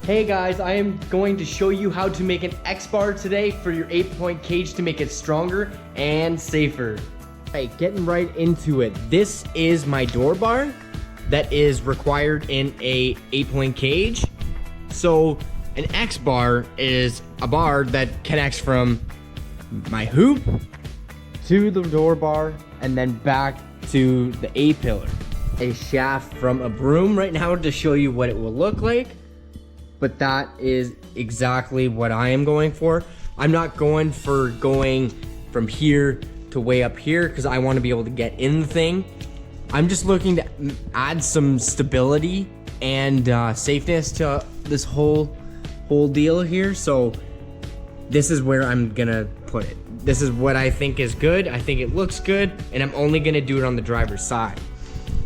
Hey guys, I am going to show you how to make an X-bar today for your 8-point cage to make it stronger and safer. Hey, getting right into it. This is my door bar that is required in a 8-point cage. So an X-bar is a bar that connects from my hoop to the door bar and then back to the A-pillar. A shaft from a broom right now to show you what it will look like. But that is exactly what I am going for. I'm not going from here to way up here because I want to be able to get in the thing. I'm just looking to add some stability and safeness to this whole deal here. So this is where I'm gonna put it. This is what I think is good. I think it looks good, and I'm only gonna do it on the driver's side.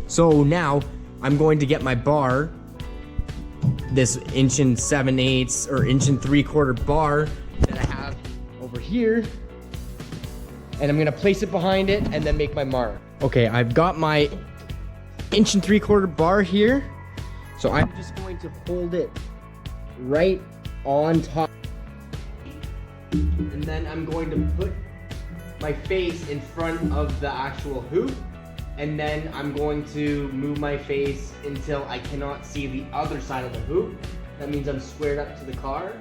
So now I'm going to get my bar, this 1 7/8 or 1 3/4 bar that I have over here, and I'm gonna place it behind it and then make my mark. Okay, I've got my 1 3/4 bar here, so I'm just going to hold it right on top, and then I'm going to put my face in front of the actual hoop, and then I'm going to move my face until I cannot see the other side of the hoop. That means I'm squared up to the car,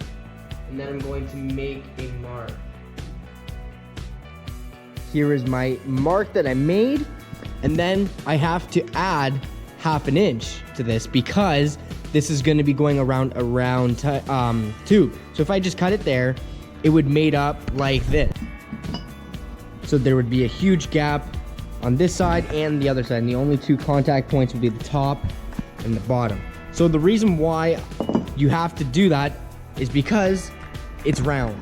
and then I'm going to make a mark. Here is my mark that I made, and then I have to add 1/2 inch to this because this is going to be going around tube. So if I just cut it there, it would made up like this. So there would be a huge gap on this side and the other side, and the only two contact points would be the top and the bottom. So the reason why you have to do that is because it's round.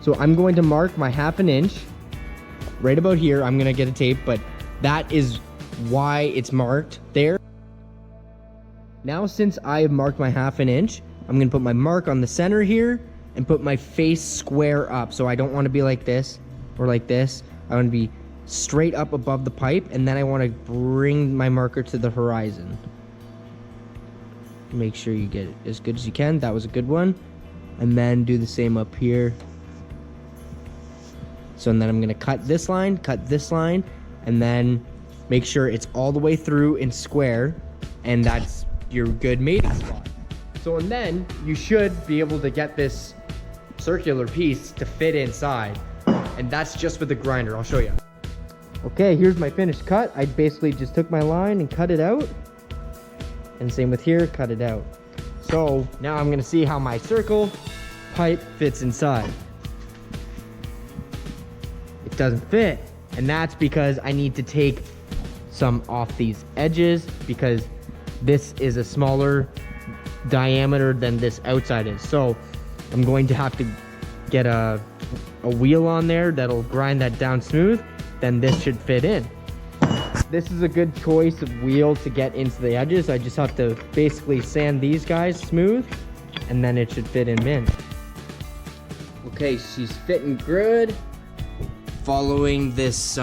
So I'm going to mark my 1/2 inch right about here. I'm gonna get a tape, but that is why it's marked there. Now, since I have marked my 1/2 inch, I'm gonna put my mark on the center here and put my face square up. So I don't want to be like this or like this. I want to be straight up above the pipe, and then I want to bring my marker to the horizon. Make sure you get it as good as you can. That was a good one. And then do the same up here. So and then I'm gonna cut this line, and then make sure it's all the way through in square, and that's your good mating spot. So and then you should be able to get this circular piece to fit inside, and that's just with the grinder. I'll show you. Okay, here's my finished cut. I basically just took my line and cut it out. And same with here, cut it out. So now I'm gonna see how my circle pipe fits inside. It doesn't fit, and that's because I need to take some off these edges because this is a smaller diameter than this outside is. So I'm going to have to get a wheel on there that'll grind that down smooth. Then this should fit in. This is a good choice of wheel to get into the edges. I just have to basically sand these guys smooth, and then it should fit in. Okay, she's fitting good. Following this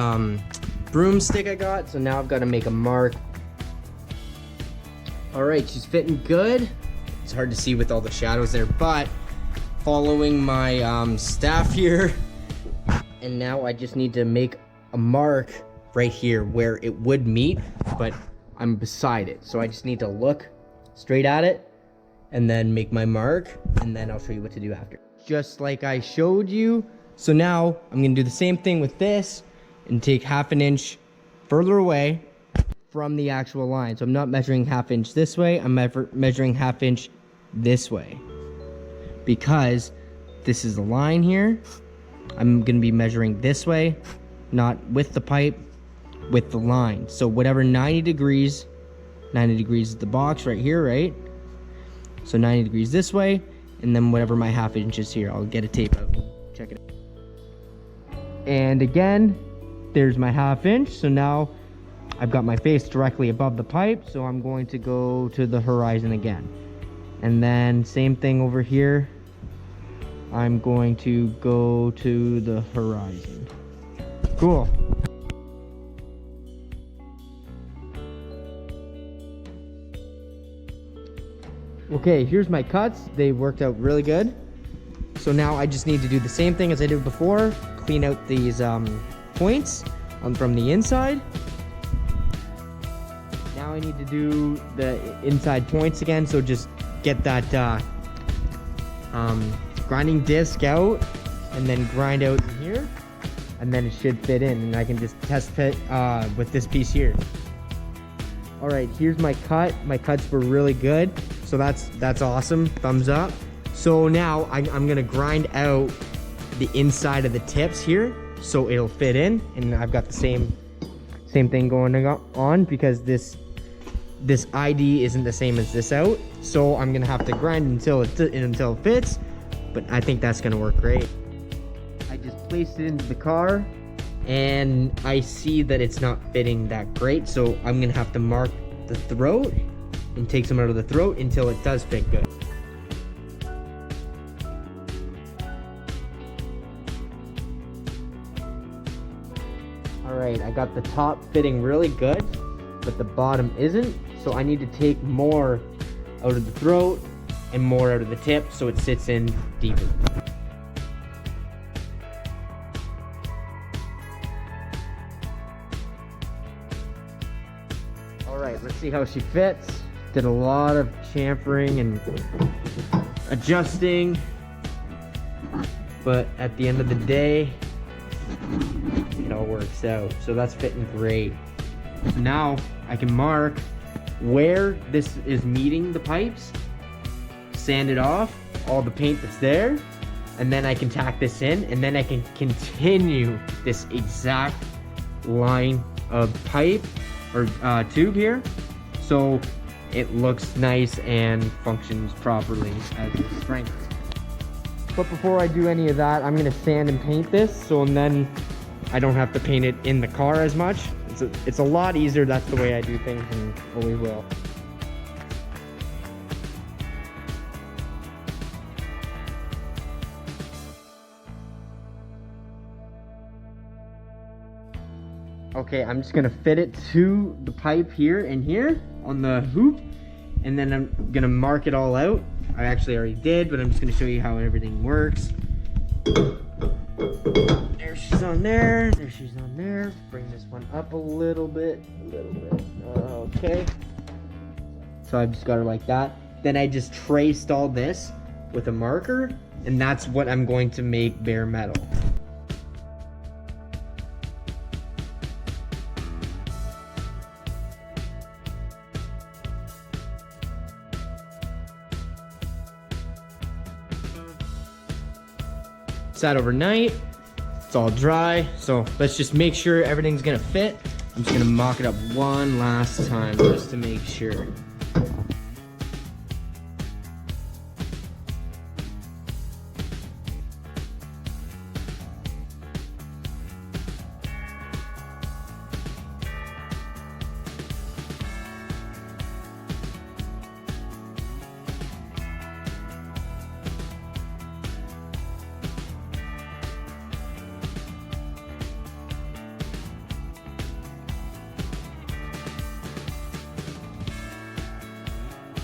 broomstick I got, so now I've got to make a mark. All right, she's fitting good. It's hard to see with all the shadows there, but following my staff here, and now I just need to make a mark right here where it would meet, but I'm beside it. So I just need to look straight at it and then make my mark, and then I'll show you what to do after. Just like I showed you. So now I'm gonna do the same thing with this and take 1/2 inch further away from the actual line. So I'm not measuring 1/2 inch this way, I'm measuring 1/2 inch this way. Because this is the line here, I'm gonna be measuring this way, not with the pipe, with the line. So whatever 90 degrees is the box right here, right? So 90 degrees this way, and then whatever my 1/2 inch is here. I'll get a tape out, check it out. And again, there's my 1/2 inch. So now I've got my face directly above the pipe, so I'm going to go to the horizon again. And then same thing over here. I'm going to go to the horizon. Cool. Okay, here's my cuts. They worked out really good. So now I just need to do the same thing as I did before. Clean out these points from the inside. Now I need to do the inside points again. So just get that grinding disc out and then grind out in here. And then it should fit in, and I can just test fit with this piece here. All right, here's my cut. My cuts were really good. So that's awesome, thumbs up. So now I'm gonna grind out the inside of the tips here so it'll fit in, and I've got the same thing going on because this ID isn't the same as this out. So I'm gonna have to grind until it fits, but I think that's gonna work great. I just placed it into the car and I see that it's not fitting that great, so I'm gonna have to mark the throat and take some out of the throat until it does fit good. Alright, I got the top fitting really good, but the bottom isn't, so I need to take more out of the throat and more out of the tip so it sits in deeper. Alright, let's see how she fits. Did a lot of chamfering and adjusting, but at the end of the day, it all works out. So that's fitting great. So now I can mark where this is meeting the pipes, sand it off, all the paint that's there, and then I can tack this in, and then I can continue this exact line of pipe or tube here, so it looks nice and functions properly as a strength. But before I do any of that, I'm gonna sand and paint this, so and then I don't have to paint it in the car as much. It's a lot easier. That's the way I do things and always will. Okay, I'm just gonna fit it to the pipe here and here on the hoop, and then I'm gonna mark it all out. I actually already did, but I'm just gonna show you how everything works. There she's on there, there she's on there. Bring this one up a little bit. Okay. So I've just got her like that. Then I just traced all this with a marker, and that's what I'm going to make bare metal. Sat overnight, it's all dry, so let's just make sure everything's gonna fit. I'm just gonna mock it up one last time just to make sure.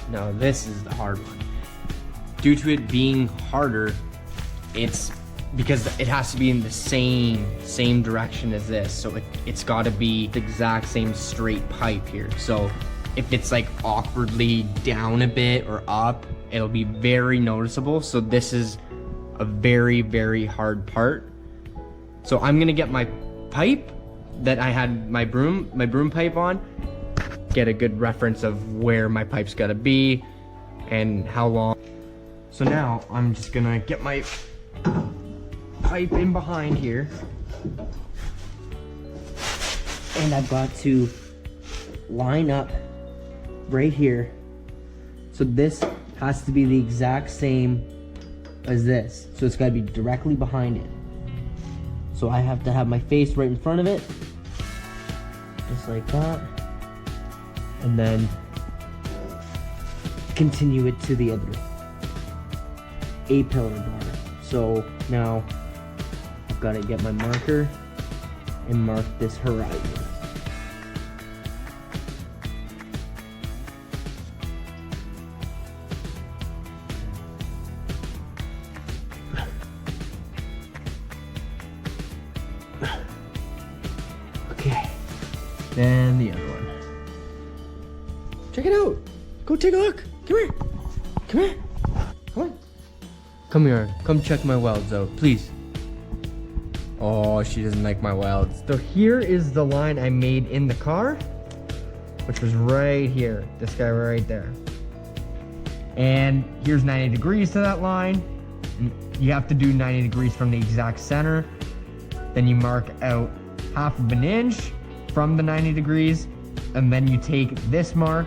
Now this is the hard one. Due to it being harder, it's because it has to be in the same direction as this. So it's got to be the exact same straight pipe here. So if it's like awkwardly down a bit or up, it'll be very noticeable. So this is a very, very hard part. So I'm gonna get my pipe that I had my broom pipe on, get a good reference of where my pipe's gotta be and how long. So now I'm just gonna get my pipe in behind here, and I've got to line up right here. So this has to be the exact same as this. So it's gotta be directly behind it. So I have to have my face right in front of it, just like that. And then continue it to the other A-pillar bar. So now I've got to get my marker and mark this horizon. Then the other one. Check it out. Go take a look. Come here. Come here. Come on. Come here. Come check my welds out, please. Oh, she doesn't like my welds. So here is the line I made in the car, which was right here. This guy right there. And here's 90 degrees to that line. You have to do 90 degrees from the exact center. Then you mark out 1/2 inch from the 90 degrees. And then you take this mark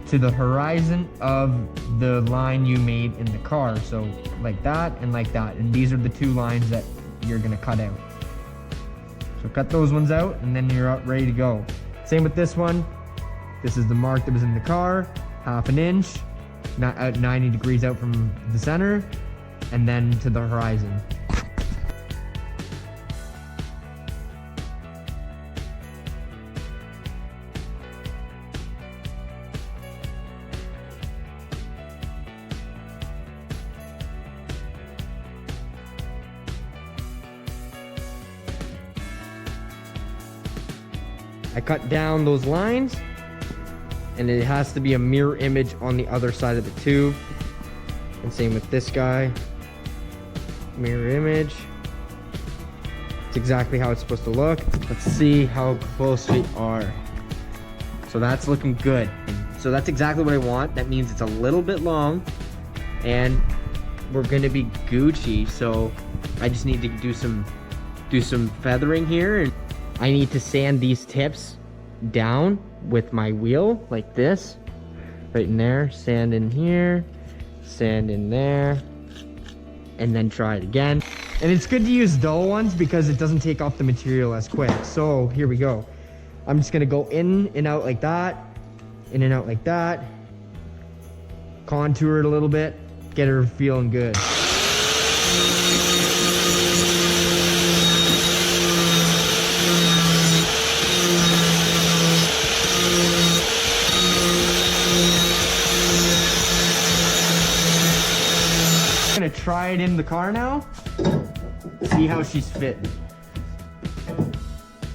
to the horizon of the line you made in the car. So like that and like that. And these are the two lines that you're gonna cut out. So cut those ones out and then you're ready to go. Same with this one. This is the mark that was in the car, 1/2 inch, not out 90 degrees out from the center, and then to the horizon. I cut down those lines, and it has to be a mirror image on the other side of the tube. And same with this guy. Mirror image. It's exactly how it's supposed to look. Let's see how close we are. So that's looking good. So that's exactly what I want. That means it's a little bit long, and we're gonna be Gucci. So I just need to do some feathering here, and I need to sand these tips down with my wheel like this, right in there. Sand in here, sand in there, and then try it again. And it's good to use dull ones because it doesn't take off the material as quick. So here we go. I'm just gonna go in and out like that, in and out like that, contour it a little bit, get her feeling good. Gonna try it in the car now. See how she's fitting.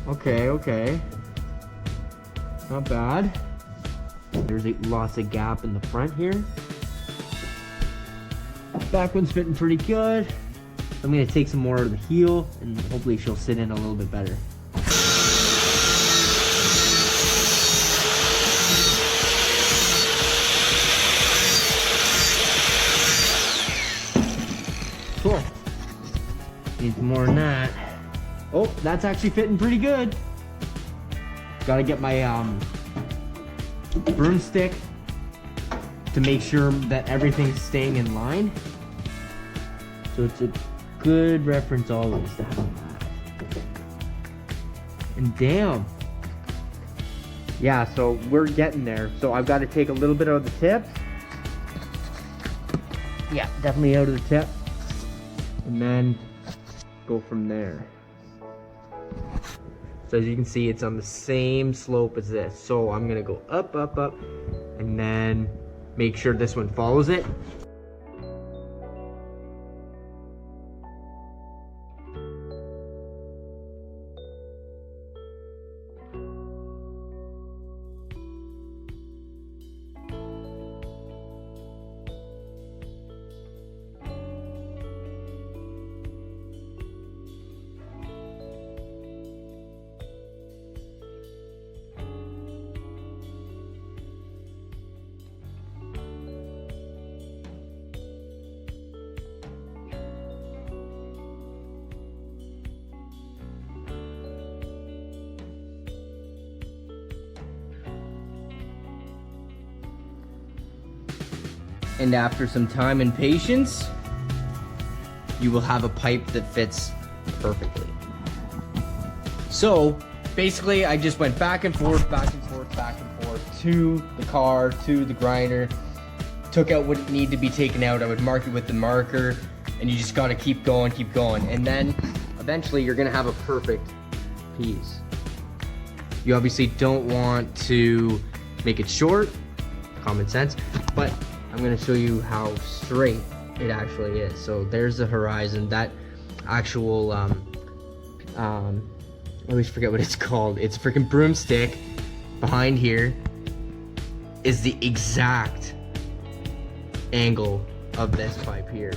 Okay. Not bad. There's lots of gap in the front here. Back one's fitting pretty good. I'm gonna take some more out of the heel, and hopefully she'll sit in a little bit better. Cool. Needs more than that. Oh, that's actually fitting pretty good. Gotta get my broomstick to make sure that everything's staying in line. So it's a good reference always to have that. And damn. Yeah, so we're getting there. So I've got to take a little bit out of the tip. Yeah, definitely out of the tip. And then go from there. So as you can see, it's on the same slope as this. So I'm gonna go up, up, up, and then make sure this one follows it. And after some time and patience, you will have a pipe that fits perfectly. So basically I just went back and forth, back and forth, back and forth to the car, to the grinder, took out what needed to be taken out. I would mark it with the marker, and you just gotta keep going, and then eventually you're gonna have a perfect piece. You obviously don't want to make it short, common sense, but I'm gonna show you how straight it actually is. So there's the horizon, that actual, I always forget what it's called. It's a freaking broomstick behind here is the exact angle of this pipe here.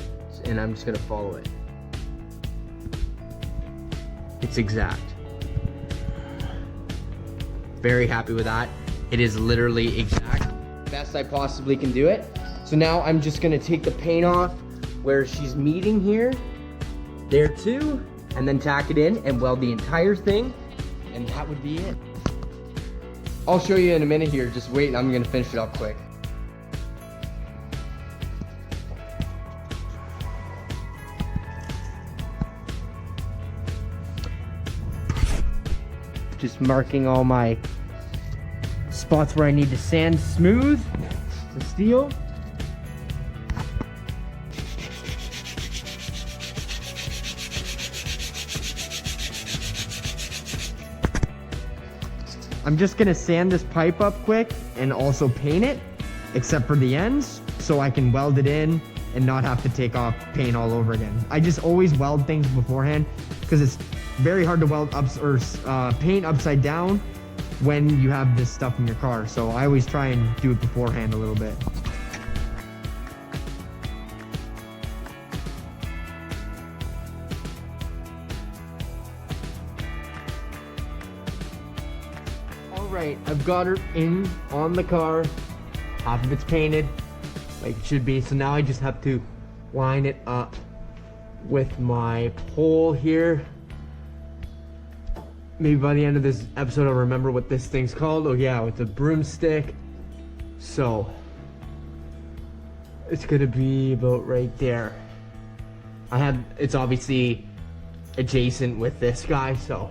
And I'm just gonna follow it. It's exact. Very happy with that. It is literally exact. Best I possibly can do it. So now I'm just gonna take the paint off where she's meeting here, there too, and then tack it in and weld the entire thing, and that would be it. I'll show you in a minute here, just wait, I'm gonna finish it up quick. Just marking all my spots where I need to sand smooth the steel. I'm just gonna sand this pipe up quick and also paint it, except for the ends, so I can weld it in and not have to take off paint all over again. I just always weld things beforehand because it's very hard to weld paint upside down when you have this stuff in your car. So I always try and do it beforehand a little bit. Alright, I've got her in on the car. Half of it's painted like it should be. So now I just have to line it up with my pole here. Maybe by the end of this episode I'll remember what this thing's called. Oh yeah, with the broomstick. So it's gonna be about right there. It's obviously adjacent with this guy, so,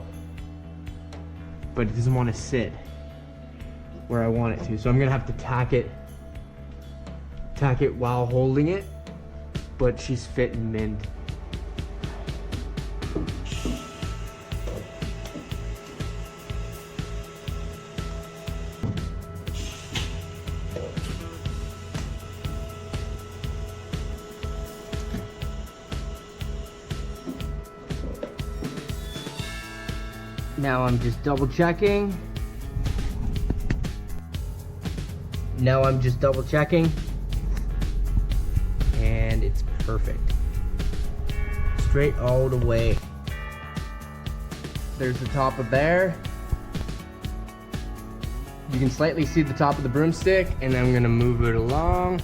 but it doesn't want to sit where I want it to. So I'm gonna have to tack it while holding it, but she's fitting mint. Now I'm just double checking. And it's perfect. Straight all the way. There's the top of there. You can slightly see the top of the broomstick, and I'm gonna move it along.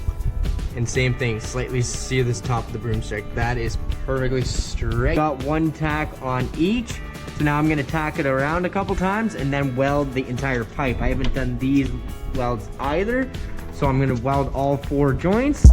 And same thing, slightly see this top of the broomstick. That is perfectly straight. Got one tack on each. So now I'm gonna tack it around a couple times and then weld the entire pipe. I haven't done these welds either. So I'm gonna weld all 4 joints.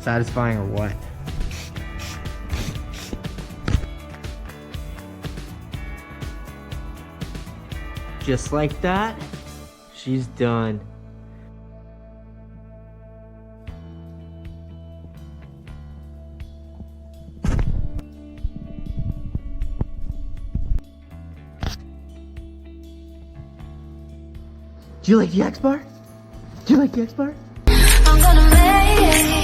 Satisfying or what? Just like that, she's done. Do you like the X-Bar? Do you like the X-Bar? I'm gonna make